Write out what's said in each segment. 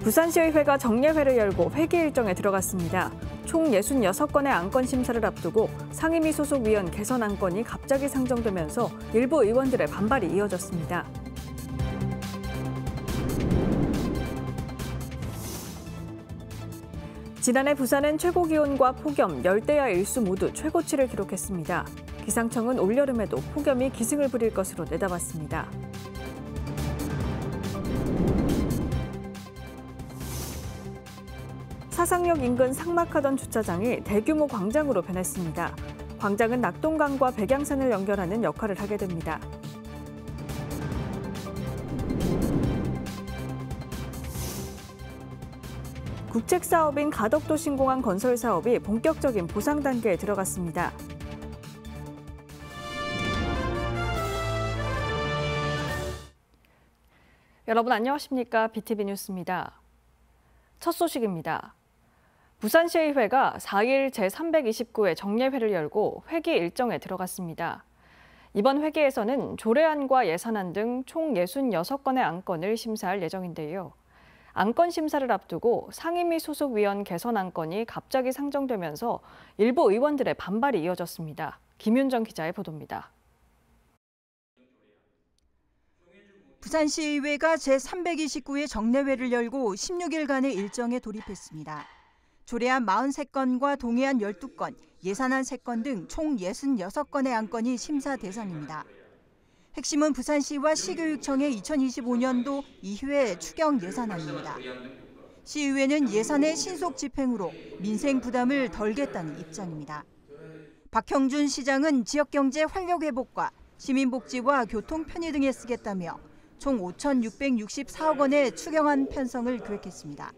부산시의회가 정례회를 열고 회기 일정에 들어갔습니다. 총 66건의 안건 심사를 앞두고 상임위 소속 위원 개선 안건이 갑자기 상정되면서 일부 의원들의 반발이 이어졌습니다. 지난해 부산은 최고 기온과 폭염, 열대야 일수 모두 최고치를 기록했습니다. 기상청은 올여름에도 폭염이 기승을 부릴 것으로 내다봤습니다. 사상역 인근 삭막하던 주차장이 대규모 광장으로 변했습니다. 광장은 낙동강과 백양산을 연결하는 역할을 하게 됩니다. 국책사업인 가덕도 신공항 건설 사업이 본격적인 보상 단계에 들어갔습니다. 여러분 안녕하십니까? BTV 뉴스입니다. 첫 소식입니다. 부산시의회가 4일 제329회 정례회를 열고 회기 일정에 들어갔습니다. 이번 회기에서는 조례안과 예산안 등 총 66건의 안건을 심사할 예정인데요. 안건 심사를 앞두고 상임위 소속 위원 개선 안건이 갑자기 상정되면서 일부 의원들의 반발이 이어졌습니다. 김윤정 기자의 보도입니다. 부산시의회가 제329회 정례회를 열고 16일간의 일정에 돌입했습니다. 조례안 43건과 동의안 12건, 예산안 3건 등 총 66건의 안건이 심사 대상입니다. 핵심은 부산시와 시교육청의 2025년도 2회 추경 예산안입니다. 시의회는 예산의 신속 집행으로 민생 부담을 덜겠다는 입장입니다. 박형준 시장은 지역경제 활력 회복과 시민복지와 교통 편의 등에 쓰겠다며 총 5,664억 원의 추경안 편성을 계획했습니다.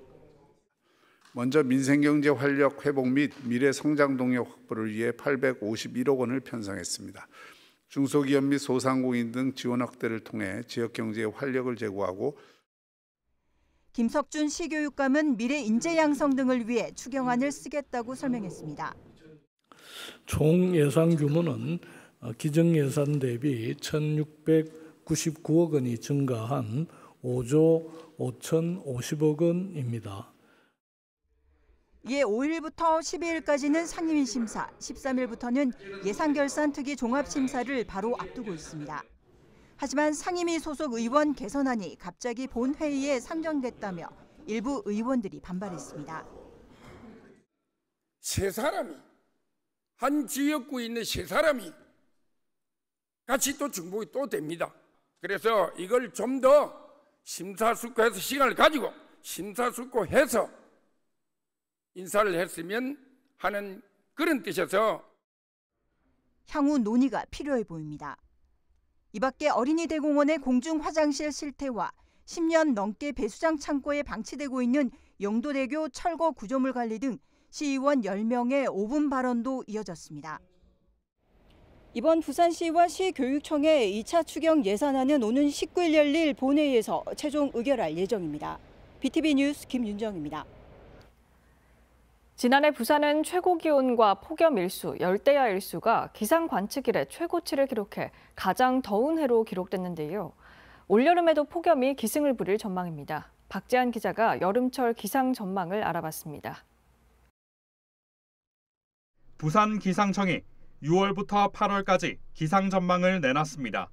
먼저 민생경제 활력 회복 및 미래 성장 동력 확보를 위해 851억 원을 편성했습니다. 중소기업 및 소상공인 등 지원 확대를 통해 지역경제에 활력을 제고하고 김석준 시교육감은 미래 인재 양성 등을 위해 추경안을 쓰겠다고 설명했습니다. 총 예산 규모는 기정 예산 대비 1,699억 원이 증가한 5조 5,050억 원입니다. 이에 5일부터 12일까지는 상임위 심사, 13일부터는 예산결산특위 종합심사를 바로 앞두고 있습니다. 하지만 상임위 소속 의원 개선안이 갑자기 본회의에 상정됐다며 일부 의원들이 반발했습니다. 세 사람이, 한 지역구에 있는 세 사람이 같이 또 중복이 또 됩니다. 그래서 이걸 좀 더 심사숙고해서 시간을 가지고 심사숙고해서 인사를 했으면 하는 그런 뜻이어서 향후 논의가 필요해 보입니다. 이 밖에 어린이대공원의 공중 화장실 실태와 10년 넘게 배수장 창고에 방치되고 있는 영도대교 철거 구조물 관리 등 시의원 10명의 5분 발언도 이어졌습니다. 이번 부산시와 시교육청의 2차 추경 예산안은 오는 19일 열릴 본회의에서 최종 의결할 예정입니다. BTV 뉴스 김윤정입니다. 지난해 부산은 최고 기온과 폭염 일수, 열대야 일수가 기상 관측 이래 최고치를 기록해 가장 더운 해로 기록됐는데요. 올여름에도 폭염이 기승을 부릴 전망입니다. 박재한 기자가 여름철 기상 전망을 알아봤습니다. 부산 기상청이 6월부터 8월까지 기상 전망을 내놨습니다.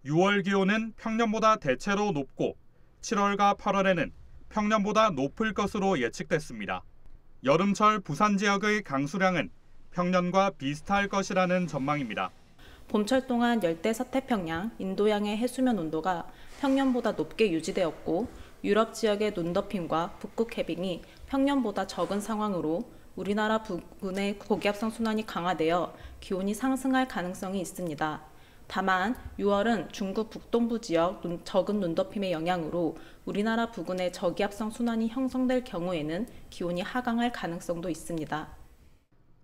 6월 기온은 평년보다 대체로 높고 7월과 8월에는 평년보다 높을 것으로 예측됐습니다. 여름철 부산 지역의 강수량은 평년과 비슷할 것이라는 전망입니다. 봄철 동안 열대 서태평양, 인도양의 해수면 온도가 평년보다 높게 유지되었고 유럽 지역의 눈덮임과 북극 해빙이 평년보다 적은 상황으로 우리나라 부근의 고기압성 순환이 강화되어 기온이 상승할 가능성이 있습니다. 다만 6월은 중국 북동부 지역 적은 눈덮임의 영향으로 우리나라 부근의 저기압성 순환이 형성될 경우에는 기온이 하강할 가능성도 있습니다.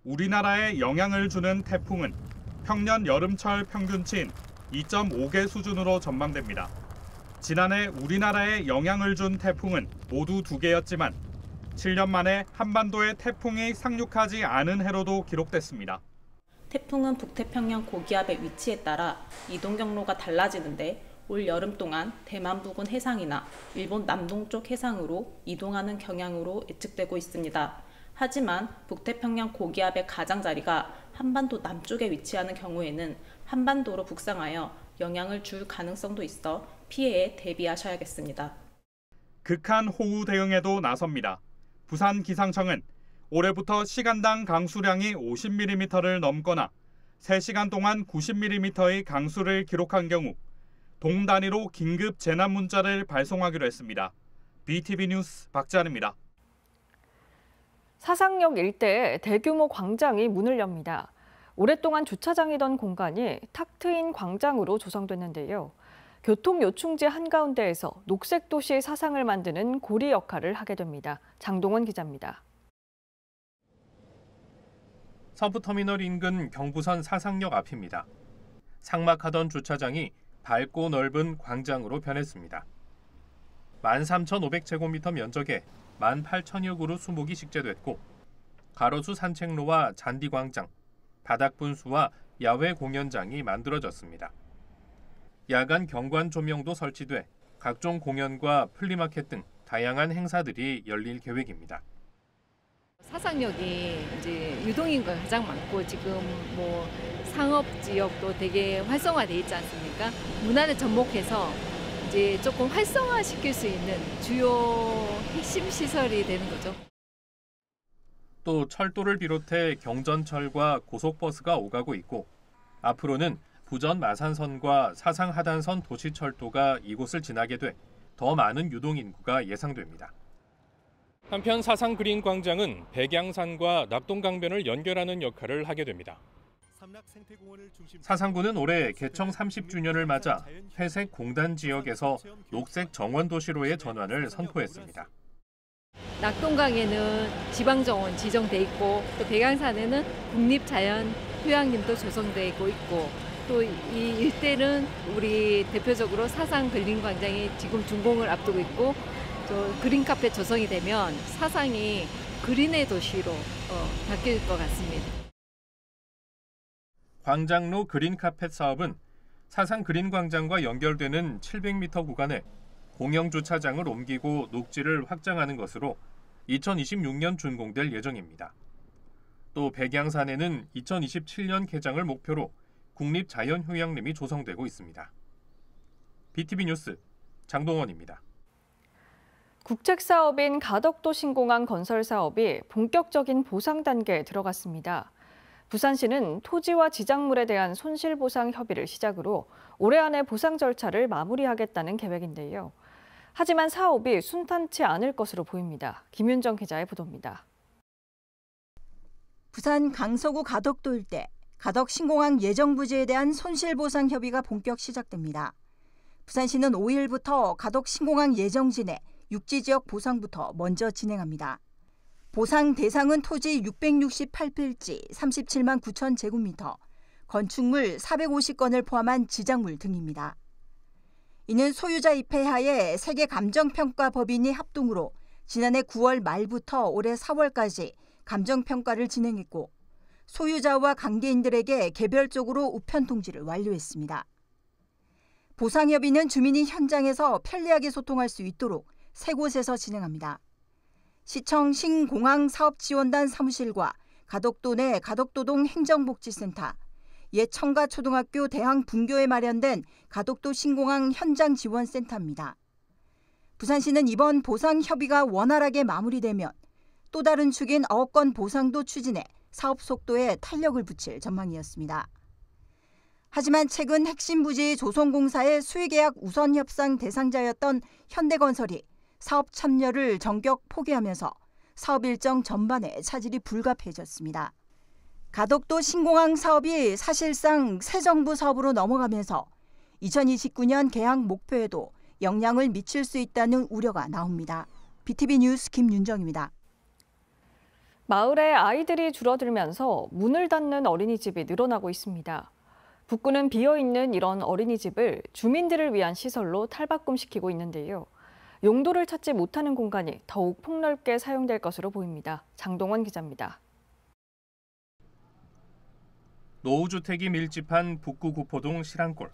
우리나라에 영향을 주는 태풍은 평년 여름철 평균치인 2.5개 수준으로 전망됩니다. 지난해 우리나라에 영향을 준 태풍은 모두 2개였지만 7년 만에 한반도에 태풍이 상륙하지 않은 해로도 기록됐습니다. 태풍은 북태평양 고기압의 위치에 따라 이동 경로가 달라지는데 올 여름 동안 대만 부근 해상이나 일본 남동쪽 해상으로 이동하는 경향으로 예측되고 있습니다. 하지만 북태평양 고기압의 가장자리가 한반도 남쪽에 위치하는 경우에는 한반도로 북상하여 영향을 줄 가능성도 있어 피해에 대비하셔야겠습니다. 극한 호우 대응에도 나섭니다. 부산기상청은 올해부터 시간당 강수량이 50mm를 넘거나 3시간 동안 90mm의 강수를 기록한 경우 동 단위로 긴급 재난 문자를 발송하기로 했습니다. BTV 뉴스 박지한입니다. 사상역 일대에 대규모 광장이 문을 엽니다. 오랫동안 주차장이던 공간이 탁 트인 광장으로 조성됐는데요. 교통 요충지 한가운데에서 녹색 도시의 사상을 만드는 고리 역할을 하게 됩니다. 장동원 기자입니다. 서부터미널 인근 경부선 사상역 앞입니다. 삭막하던 주차장이 밝고 넓은 광장으로 변했습니다. 13,500제곱미터 면적에 18,000여 그루 수목이 식재됐고 가로수 산책로와 잔디광장, 바닥분수와 야외 공연장이 만들어졌습니다. 야간 경관 조명도 설치돼 각종 공연과 플리마켓 등 다양한 행사들이 열릴 계획입니다. 사상역이 이제 유동인구가 가장 많고 지금 뭐 상업 지역도 되게 활성화돼 있지 않습니까? 문화를 접목해서 이제 조금 활성화시킬 수 있는 주요 핵심 시설이 되는 거죠. 또 철도를 비롯해 경전철과 고속버스가 오가고 있고 앞으로는 부전 마산선과 사상 하단선 도시철도가 이곳을 지나게 돼 더 많은 유동인구가 예상됩니다. 한편 사상 그린 광장은 백양산과 낙동강변을 연결하는 역할을 하게 됩니다. 사상구는 올해 개청 30주년을 맞아 회색 공단 지역에서 녹색 정원 도시로의 전환을 선포했습니다. 낙동강에는 지방정원 지정돼 있고 또 백양산에는 국립자연휴양림도 조성돼 있고 또 이 일대는 우리 대표적으로 사상 그린광장이 지금 준공을 앞두고 있고 또 그린카페 조성이 되면 사상이 그린의 도시로 바뀔 것 같습니다. 광장로 그린카펫 사업은 사상 그린광장과 연결되는 700m 구간에 공영주차장을 옮기고 녹지를 확장하는 것으로 2026년 준공될 예정입니다. 또 백양산에는 2027년 개장을 목표로 국립자연휴양림이 조성되고 있습니다. BTV 뉴스 장동원입니다. 국책사업인 가덕도 신공항 건설 사업이 본격적인 보상 단계에 들어갔습니다. 부산시는 토지와 지작물에 대한 손실보상 협의를 시작으로 올해 안에 보상 절차를 마무리하겠다는 계획인데요. 하지만 사업이 순탄치 않을 것으로 보입니다. 김윤정 기자의 보도입니다. 부산 강서구 가덕도 일대 가덕 신공항 예정 부지에 대한 손실보상 협의가 본격 시작됩니다. 부산시는 5일부터 가덕 신공항 예정지 내 육지 지역 보상부터 먼저 진행합니다. 보상 대상은 토지 668필지 37만 9천 제곱미터, 건축물 450건을 포함한 지작물 등입니다. 이는 소유자 입회하에 세계감정평가법인이 합동으로 지난해 9월 말부터 올해 4월까지 감정평가를 진행했고 소유자와 관계인들에게 개별적으로 우편 통지를 완료했습니다. 보상협의는 주민이 현장에서 편리하게 소통할 수 있도록 3곳에서 진행합니다. 시청 신공항사업지원단 사무실과 가덕도 내 가덕도동 행정복지센터, 옛 청가초등학교 대항분교에 마련된 가덕도 신공항 현장지원센터입니다. 부산시는 이번 보상협의가 원활하게 마무리되면 또 다른 축인 어업권 보상도 추진해 사업 속도에 탄력을 붙일 전망이었습니다. 하지만 최근 핵심 부지 조성공사의 수의계약 우선 협상 대상자였던 현대건설이 사업 참여를 전격 포기하면서 사업 일정 전반에 차질이 불가피해졌습니다. 가덕도 신공항 사업이 사실상 새 정부 사업으로 넘어가면서 2029년 개항 목표에도 영향을 미칠 수 있다는 우려가 나옵니다. BTV 뉴스 김윤정입니다. 마을에 아이들이 줄어들면서 문을 닫는 어린이집이 늘어나고 있습니다. 북구는 비어있는 이런 어린이집을 주민들을 위한 시설로 탈바꿈시키고 있는데요. 용도를 찾지 못하는 공간이 더욱 폭넓게 사용될 것으로 보입니다. 장동원 기자입니다. 노후주택이 밀집한 북구 구포동 실안골.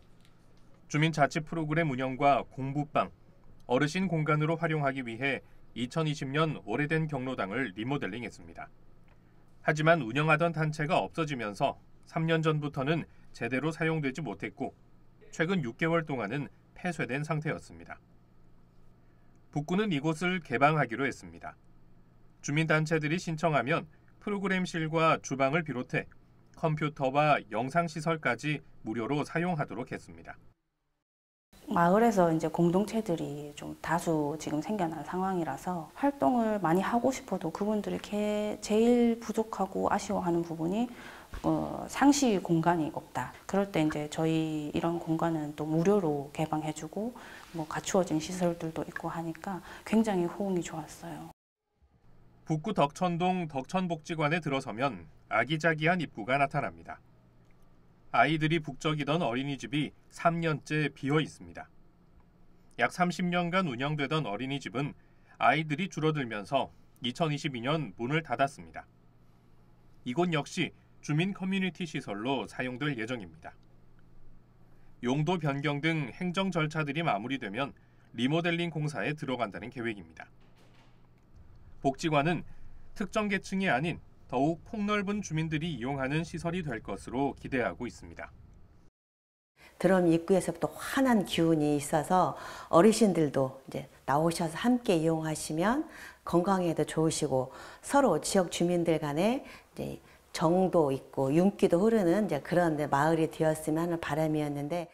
주민자치 프로그램 운영과 공부방, 어르신 공간으로 활용하기 위해 2020년 오래된 경로당을 리모델링했습니다. 하지만 운영하던 단체가 없어지면서 3년 전부터는 제대로 사용되지 못했고 최근 6개월 동안은 폐쇄된 상태였습니다. 북구는 이곳을 개방하기로 했습니다. 주민단체들이 신청하면 프로그램실과 주방을 비롯해 컴퓨터와 영상시설까지 무료로 사용하도록 했습니다. 마을에서 이제 공동체들이 좀 다수 지금 생겨난 상황이라서 활동을 많이 하고 싶어도 그분들이 제일 부족하고 아쉬워하는 부분이 상시 공간이 없다. 그럴 때 이제 저희 이런 공간은 또 무료로 개방해주고 갖추어진 시설들도 있고 하니까 굉장히 호응이 좋았어요. 북구 덕천동 덕천복지관에 들어서면 아기자기한 입구가 나타납니다. 아이들이 북적이던 어린이집이 3년째 비어 있습니다. 약 30년간 운영되던 어린이집은 아이들이 줄어들면서 2022년 문을 닫았습니다. 이곳 역시 주민 커뮤니티 시설로 사용될 예정입니다. 용도 변경 등 행정 절차들이 마무리되면 리모델링 공사에 들어간다는 계획입니다. 복지관은 특정 계층이 아닌 더욱 폭넓은 주민들이 이용하는 시설이 될 것으로 기대하고 있습니다. 드럼 입구에서부터 환한 기운이 있어서 어르신들도 이제 나오셔서 함께 이용하시면 건강에도 좋으시고 서로 지역 주민들 간에 이제 정도 있고 윤기도 흐르는 이제 그런 마을이 되었으면 하는 바람이었는데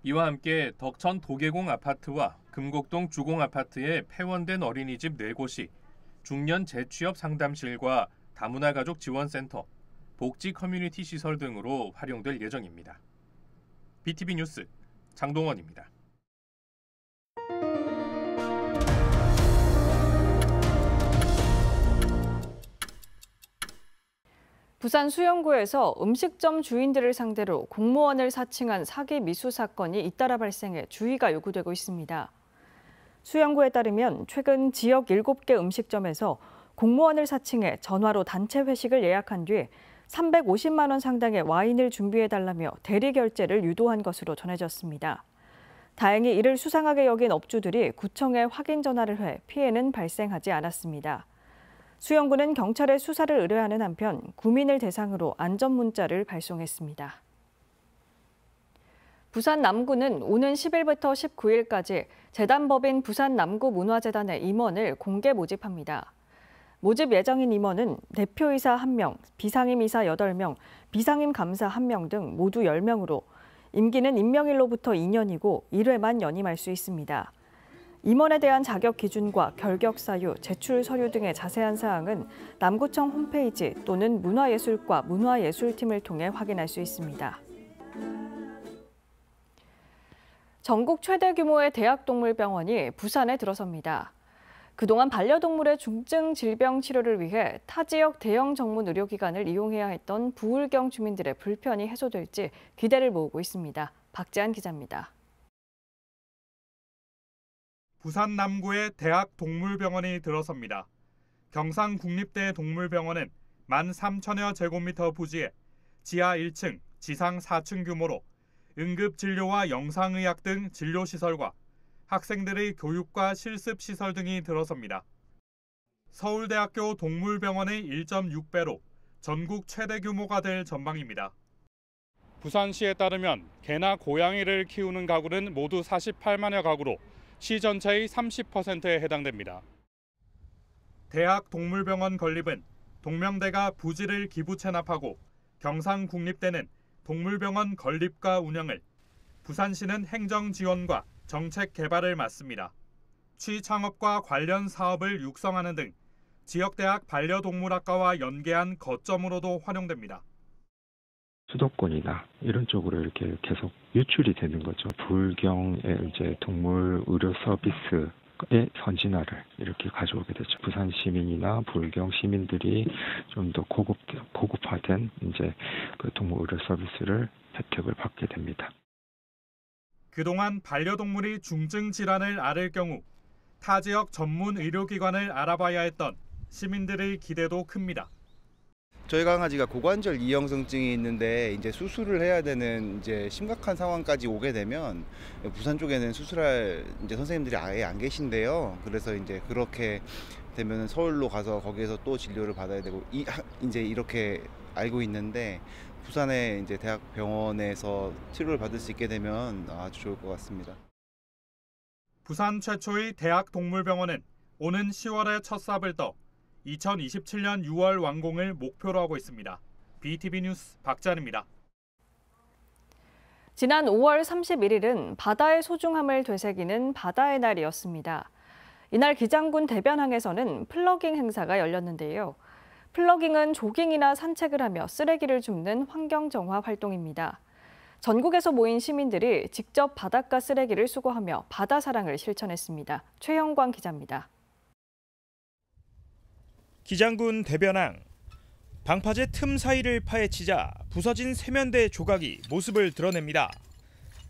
이와 함께 덕천 도계공 아파트와 금곡동 주공 아파트에 폐원된 어린이집 4곳이 중년 재취업 상담실과 다문화 가족 지원센터, 복지 커뮤니티 시설 등으로 활용될 예정입니다. BTV 뉴스 장동원입니다. 부산 수영구에서 음식점 주인들을 상대로 공무원을 사칭한 사기 미수 사건이 잇따라 발생해 주의가 요구되고 있습니다. 수영구에 따르면 최근 지역 7개 음식점에서 공무원을 사칭해 전화로 단체 회식을 예약한 뒤 350만 원 상당의 와인을 준비해달라며 대리 결제를 유도한 것으로 전해졌습니다. 다행히 이를 수상하게 여긴 업주들이 구청에 확인 전화를 해 피해는 발생하지 않았습니다. 수영구는 경찰에 수사를 의뢰하는 한편 구민을 대상으로 안전문자를 발송했습니다. 부산 남구는 오는 10일부터 19일까지 재단법인 부산남구문화재단의 임원을 공개 모집합니다. 모집 예정인 임원은 대표이사 1명, 비상임이사 8명, 비상임감사 1명 등 모두 10명으로 임기는 임명일로부터 2년이고 1회만 연임할 수 있습니다. 임원에 대한 자격 기준과 결격 사유, 제출 서류 등의 자세한 사항은 남구청 홈페이지 또는 문화예술과 문화예술팀을 통해 확인할 수 있습니다. 전국 최대 규모의 대학동물병원이 부산에 들어섭니다. 그동안 반려동물의 중증 질병 치료를 위해 타 지역 대형 전문 의료기관을 이용해야 했던 부울경 주민들의 불편이 해소될지 기대를 모으고 있습니다. 박재한 기자입니다. 부산 남구의 대학동물병원이 들어섭니다. 경상국립대 동물병원은 13,000여 제곱미터 부지에 지하 1층, 지상 4층 규모로 응급진료와 영상의학 등 진료시설과 학생들의 교육과 실습시설 등이 들어섭니다. 서울대학교 동물병원의 1.6배로 전국 최대 규모가 될 전망입니다. 부산시에 따르면 개나 고양이를 키우는 가구는 모두 48만여 가구로 시 전체의 30%에 해당됩니다. 대학동물병원 건립은 동명대가 부지를 기부 체납하고 경상국립대는 동물병원 건립과 운영을, 부산시는 행정 지원과 정책 개발을 맡습니다. 취창업과 관련 사업을 육성하는 등 지역대학 반려동물학과와 연계한 거점으로도 활용됩니다. 수도권이나 이런 쪽으로 이렇게 계속 유출이 되는 거죠. 부울경의 이제 동물 의료 서비스의 선진화를 이렇게 가져오게 되죠. 부산 시민이나 부울경 시민들이 좀 더 고급화된 이제 그 동물 의료 서비스를 혜택을 받게 됩니다. 그동안 반려동물이 중증 질환을 앓을 경우 타 지역 전문 의료기관을 알아봐야 했던 시민들의 기대도 큽니다. 저희 강아지가 고관절 이형성증이 있는데 이제 수술을 해야 되는 이제 심각한 상황까지 오게 되면 부산 쪽에는 수술할 이제 선생님들이 아예 안 계신데요. 그래서 이제 그렇게 되면 서울로 가서 거기에서 또 진료를 받아야 되고 이제 이렇게 알고 있는데 부산의 이제 대학병원에서 치료를 받을 수 있게 되면 아주 좋을 것 같습니다. 부산 최초의 대학동물병원은 오는 10월에 첫 삽을 떠 2027년 6월 완공을 목표로 하고 있습니다. BTV 뉴스 박찬입니다. 지난 5월 31일은 바다의 소중함을 되새기는 바다의 날이었습니다. 이날 기장군 대변항에서는 플러깅 행사가 열렸는데요. 플러깅은 조깅이나 산책을 하며 쓰레기를 줍는 환경정화 활동입니다. 전국에서 모인 시민들이 직접 바닷가 쓰레기를 수거하며 바다 사랑을 실천했습니다. 최영광 기자입니다. 기장군 대변항. 방파제 틈 사이를 파헤치자 부서진 세면대 조각이 모습을 드러냅니다.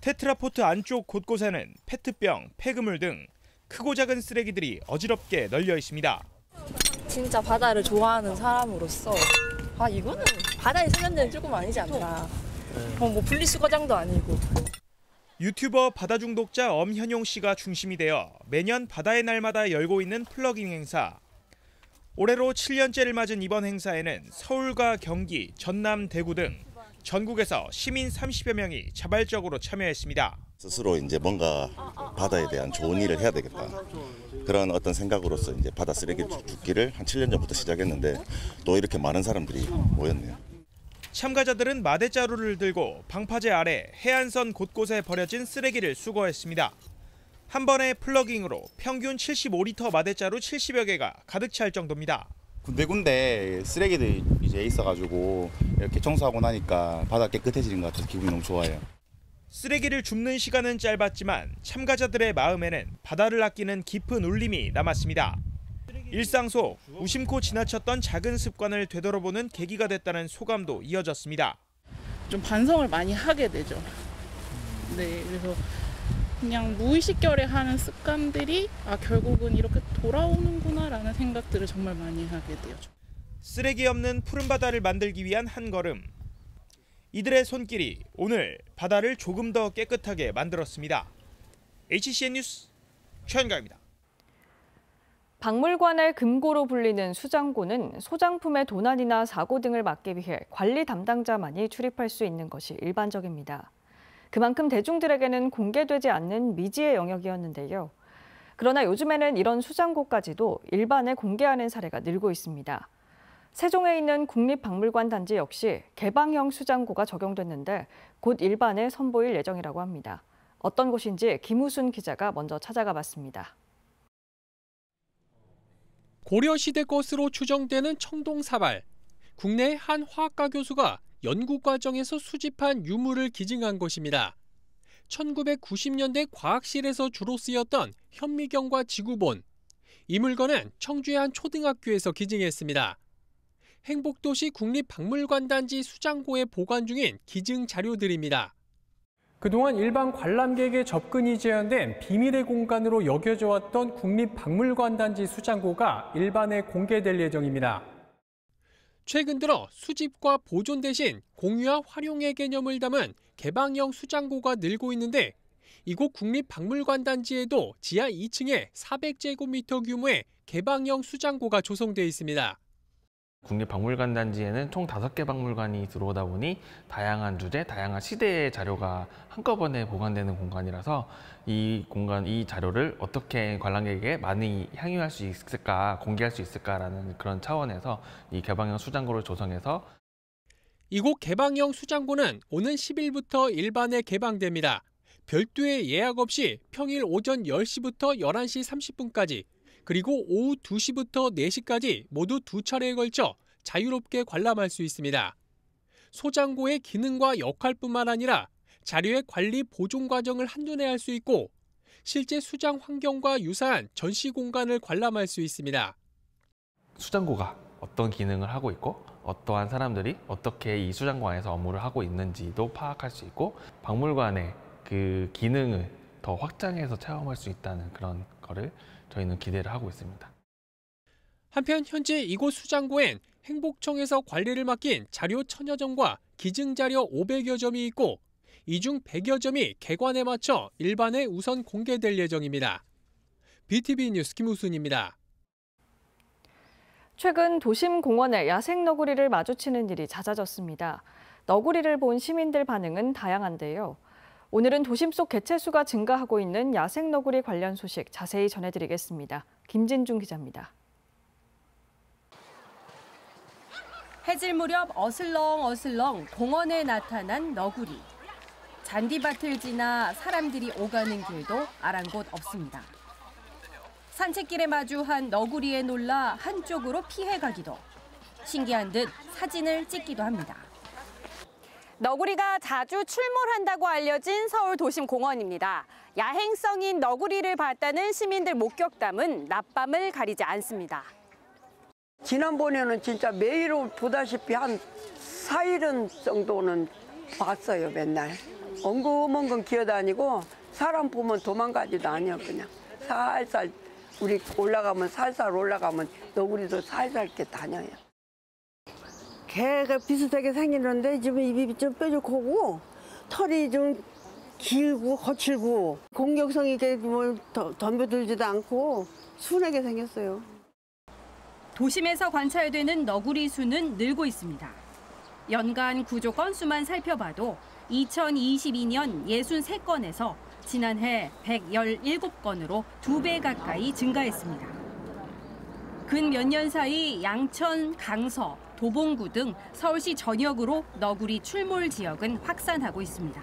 테트라포트 안쪽 곳곳에는 페트병, 폐그물 등 크고 작은 쓰레기들이 어지럽게 널려 있습니다. 진짜 바다를 좋아하는 사람으로서 이거는 바다에 세면대는 조금 아니지 않나. 뭐 분리수거장도 아니고. 유튜버 바다 중독자 엄현용 씨가 중심이 되어 매년 바다의 날마다 열고 있는 플러깅 행사. 올해로 7년째를 맞은 이번 행사에는 서울과 경기, 전남, 대구 등 전국에서 시민 30여 명이 자발적으로 참여했습니다. 스스로 이제 뭔가 바다에 대한 좋은 일을 해야 되겠다. 그런 어떤 생각으로서 이제 바다 쓰레기 줍기를 한 7년 전부터 시작했는데 또 이렇게 많은 사람들이 모였네요. 참가자들은 마대자루를 들고 방파제 아래 해안선 곳곳에 버려진 쓰레기를 수거했습니다. 한 번의 플러깅으로 평균 75리터 마대자루 70여 개가 가득 찰 정도입니다. 군데군데 쓰레기들이 이제 있어가지고 이렇게 청소하고 나니까 바다 깨끗해지는 것 같아서 기분이 너무 좋아요. 쓰레기를 줍는 시간은 짧았지만 참가자들의 마음에는 바다를 아끼는 깊은 울림이 남았습니다. 일상 속 무심코 지나쳤던 작은 습관을 되돌아보는 계기가 됐다는 소감도 이어졌습니다. 좀 반성을 많이 하게 되죠. 네, 그래서 그냥 무의식결에 하는 습관들이 결국은 이렇게 돌아오는구나라는 생각들을 정말 많이 하게 돼요. 쓰레기 없는 푸른 바다를 만들기 위한 한 걸음. 이들의 손길이 오늘 바다를 조금 더 깨끗하게 만들었습니다. HCN 뉴스 최현가입니다. 박물관의 금고로 불리는 수장고는 소장품의 도난이나 사고 등을 막기 위해 관리 담당자만이 출입할 수 있는 것이 일반적입니다. 그만큼 대중들에게는 공개되지 않는 미지의 영역이었는데요. 그러나 요즘에는 이런 수장고까지도 일반에 공개하는 사례가 늘고 있습니다. 세종에 있는 국립박물관 단지 역시 개방형 수장고가 적용됐는데 곧 일반에 선보일 예정이라고 합니다. 어떤 곳인지 김우순 기자가 먼저 찾아가 봤습니다. 고려시대 것으로 추정되는 청동사발. 국내 한 화학과 교수가 연구 과정에서 수집한 유물을 기증한 것입니다. 1990년대 과학실에서 주로 쓰였던 현미경과 지구본. 이 물건은 청주의 한 초등학교에서 기증했습니다. 행복도시 국립박물관 단지 수장고에 보관 중인 기증 자료들입니다. 그동안 일반 관람객의 접근이 제한된 비밀의 공간으로 여겨져 왔던 국립박물관 단지 수장고가 일반에 공개될 예정입니다. 최근 들어 수집과 보존 대신 공유와 활용의 개념을 담은 개방형 수장고가 늘고 있는데 이곳 국립박물관 단지에도 지하 2층에 400제곱미터 규모의 개방형 수장고가 조성돼 있습니다. 국립박물관 단지에는 총 5개 박물관이 들어오다 보니 다양한 주제, 다양한 시대의 자료가 한꺼번에 보관되는 공간이라서 이 자료를 어떻게 관람객에게 많이 향유할 수 있을까, 공개할 수 있을까라는 그런 차원에서 이 개방형 수장고를 조성해서 이곳 개방형 수장고는 오는 10일부터 일반에 개방됩니다. 별도의 예약 없이 평일 오전 10시부터 11시 30분까지 그리고 오후 2시부터 4시까지 모두 2차례에 걸쳐 자유롭게 관람할 수 있습니다. 소장고의 기능과 역할뿐만 아니라 자료의 관리 보존 과정을 한눈에 알 수 있고 실제 수장 환경과 유사한 전시 공간을 관람할 수 있습니다. 수장고가 어떤 기능을 하고 있고 어떠한 사람들이 어떻게 이 수장고 안에서 업무를 하고 있는지도 파악할 수 있고 박물관의 그 기능을 더 확장해서 체험할 수 있다는 그런 거를 저희는 기대를 하고 있습니다. 한편 현재 이곳 수장고엔 행복청에서 관리를 맡긴 자료 1000여 점과 기증자료 500여 점이 있고 이 중 100여 점이 개관에 맞춰 일반에 우선 공개될 예정입니다. BTV 뉴스 김우순입니다. 최근 도심 공원에 야생 너구리를 마주치는 일이 잦아졌습니다. 너구리를 본 시민들 반응은 다양한데요. 오늘은 도심 속 개체수가 증가하고 있는 야생 너구리 관련 소식 자세히 전해드리겠습니다. 김진중 기자입니다. 해질 무렵 어슬렁어슬렁 공원에 나타난 너구리. 잔디밭을 지나 사람들이 오가는 길도 아랑곳 없습니다. 산책길에 마주한 너구리에 놀라 한쪽으로 피해가기도, 신기한 듯 사진을 찍기도 합니다. 너구리가 자주 출몰한다고 알려진 서울 도심공원입니다. 야행성인 너구리를 봤다는 시민들 목격담은 낮밤을 가리지 않습니다. 지난번에는 진짜 매일 보다시피 한 4일은 정도는 봤어요, 맨날. 엉금엉금 기어다니고 사람 보면 도망가지도 않아요, 그냥. 살살 우리 올라가면 살살 올라가면 너구리도 살살 이렇게 다녀요. 개가 비슷하게 생기는데 지금 입이 좀 뾰족하고 털이 좀 길고 거칠고 공격성이 이렇게 뭐 덤벼들지도 않고 순하게 생겼어요. 도심에서 관찰되는 너구리 수는 늘고 있습니다. 연간 구조 건수만 살펴봐도 2022년 63건에서 지난해 117건으로 2배 가까이 증가했습니다. 근 몇 년 사이 양천, 강서, 도봉구 등 서울시 전역으로 너구리 출몰 지역은 확산하고 있습니다.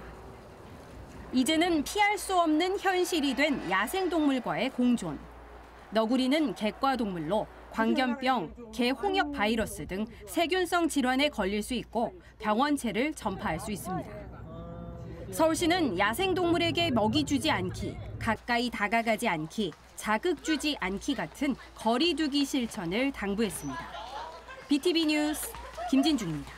이제는 피할 수 없는 현실이 된 야생동물과의 공존. 너구리는 객과동물로 광견병, 개홍역 바이러스 등 세균성 질환에 걸릴 수 있고 병원체를 전파할 수 있습니다. 서울시는 야생동물에게 먹이 주지 않기, 가까이 다가가지 않기, 자극 주지 않기 같은 거리 두기 실천을 당부했습니다. BTV 뉴스 김진중입니다.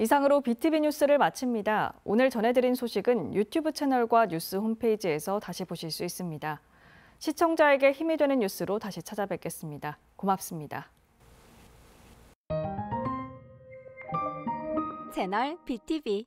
이상으로 BTV 뉴스를 마칩니다. 오늘 전해드린 소식은 유튜브 채널과 뉴스 홈페이지에서 다시 보실 수 있습니다. 시청자에게 힘이 되는 뉴스로 다시 찾아뵙겠습니다. 고맙습니다. 채널 BTV